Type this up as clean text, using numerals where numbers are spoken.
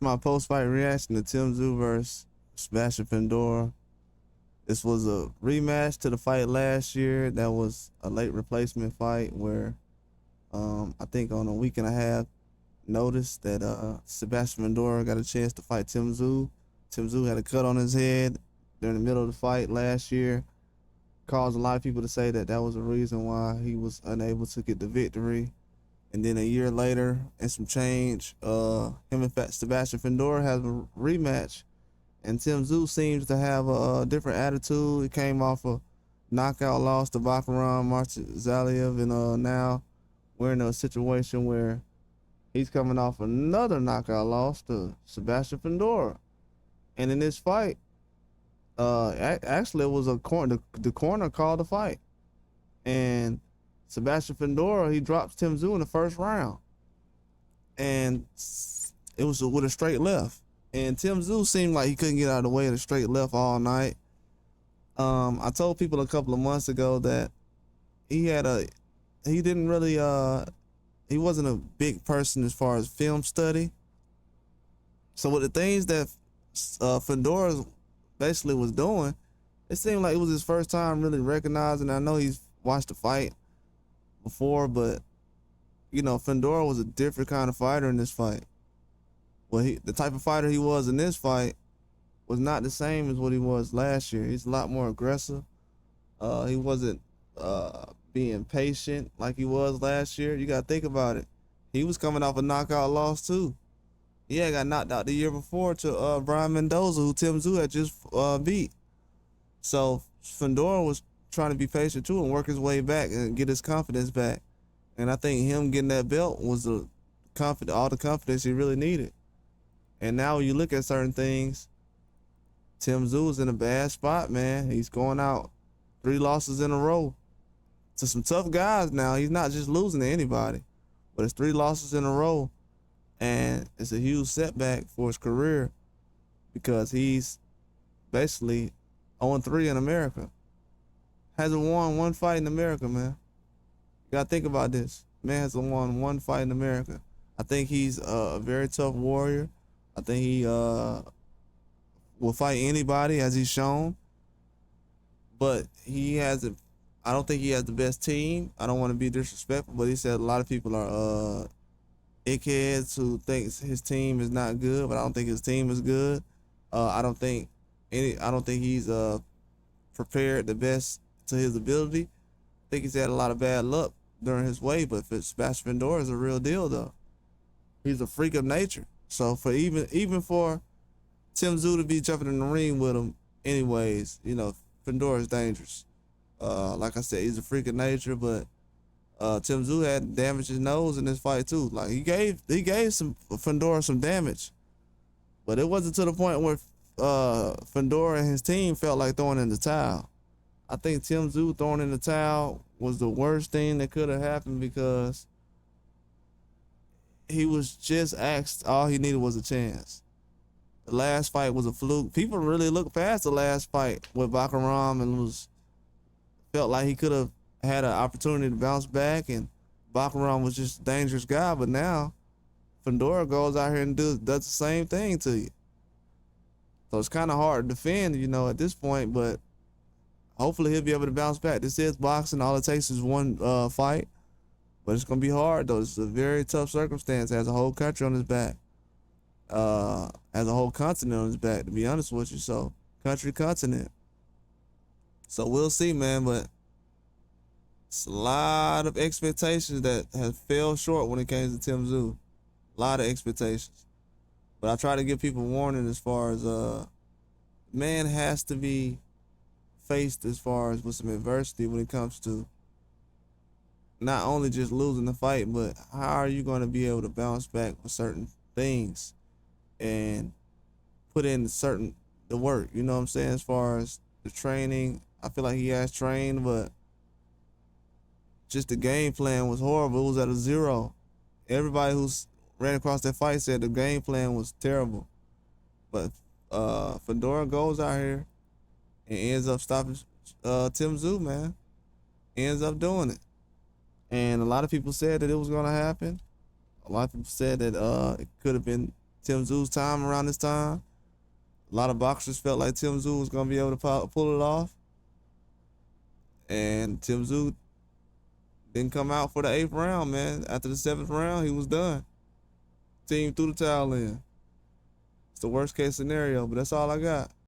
My post-fight reaction to Tszyu versus Sebastian Fundora. This was a rematch to the fight last year. That was a late replacement fight where I think on a week and a half notice that Sebastian Fundora got a chance to fight Tszyu. Tszyu had a cut on his head during the middle of the fight last year. Caused a lot of people to say that that was the reason why he was unable to get the victory. And then a year later, and some change, him and Sebastian Fundora has a rematch, and Tszyu seems to have a different attitude. He came off a knockout loss to Bakaram Marzaliev, and now we're in a situation where he's coming off another knockout loss to Sebastian Fundora. And in this fight, actually it was a corner. The corner called the fight, and Sebastian Fundora, he drops Tszyu in the first round, and it was with a straight left. And Tszyu seemed like he couldn't get out of the way of the straight left all night. I told people a couple of months ago that he didn't really he wasn't a big person as far as film study. So with the things that Fundora basically was doing, it seemed like it was his first time really recognizing. I know he's watched the fight before, but you know, Fundora was a different kind of fighter in this fight. Well, the type of fighter he was in this fight was not the same as what he was last year. He's a lot more aggressive. He wasn't being patient like he was last year. You got to think about it. He was coming off a knockout loss too. He had got knocked out the year before to Brian Mendoza, who Tszyu had just beat. So Fundora was trying to be patient too and work his way back and get his confidence back. And I think him getting that belt was all the confidence he really needed. And now when you look at certain things, Tszyu in a bad spot, man. He's going out 3 losses in a row to some tough guys now. He's not just losing to anybody, but it's 3 losses in a row. And it's a huge setback for his career because he's basically 0-3 in America. Hasn't won 1 fight in America, man. You gotta think about this. Man hasn't won 1 fight in America. I think he's a very tough warrior. I think he will fight anybody, as he's shown. But he hasn't. I don't think he has the best team. I don't want to be disrespectful, but he said a lot of people are dickheads who thinks his team is not good, but I don't think his team is good. I don't think he's prepared the best to his ability. I think he's had a lot of bad luck during his way, but Sebastian Fundora is a real deal though. He's a freak of nature. So for even for Tszyu to be jumping in the ring with him anyways, you know, Fundora is dangerous. Like I said, he's a freak of nature, but Tszyu had damaged his nose in this fight too. Like he gave some Fundora some damage, but it wasn't to the point where Fundora and his team felt like throwing in the towel. I think Tszyu throwing in the towel was the worst thing that could have happened because he was just asked. All he needed was a chance. The last fight was a fluke. People really looked past the last fight with Bakaram and felt like he could have had an opportunity to bounce back, and Bakaram was just a dangerous guy. But now Fundora goes out here and does the same thing to you. So it's kind of hard to defend, you know, at this point, but hopefully he'll be able to bounce back. This is boxing. All it takes is 1 fight. But it's going to be hard, though. It's a very tough circumstance. Has a whole country on his back. Has a whole continent on his back, to be honest with you. So, country, continent. So, we'll see, man. But it's a lot of expectations that have fell short when it came to Tszyu. A lot of expectations. But I try to give people warning as far as man has to be faced as far as with some adversity when it comes to not only just losing the fight, but how are you going to be able to bounce back with certain things and put in the work, you know what I'm saying? As far as the training, I feel like he has trained, but just the game plan was horrible. It was at a 0. Everybody who's ran across that fight said the game plan was terrible. But Fundora goes out here and ends up stopping Tszyu, man. Ends up doing it. And a lot of people said that it was going to happen. A lot of people said that it could have been Tszyu's time around this time. A lot of boxers felt like Tszyu was gonna be able to pull it off, and Tszyu didn't come out for the 8th round, man. After the 7th round, he was done. Team threw the towel in. It's the worst case scenario, but that's all I got.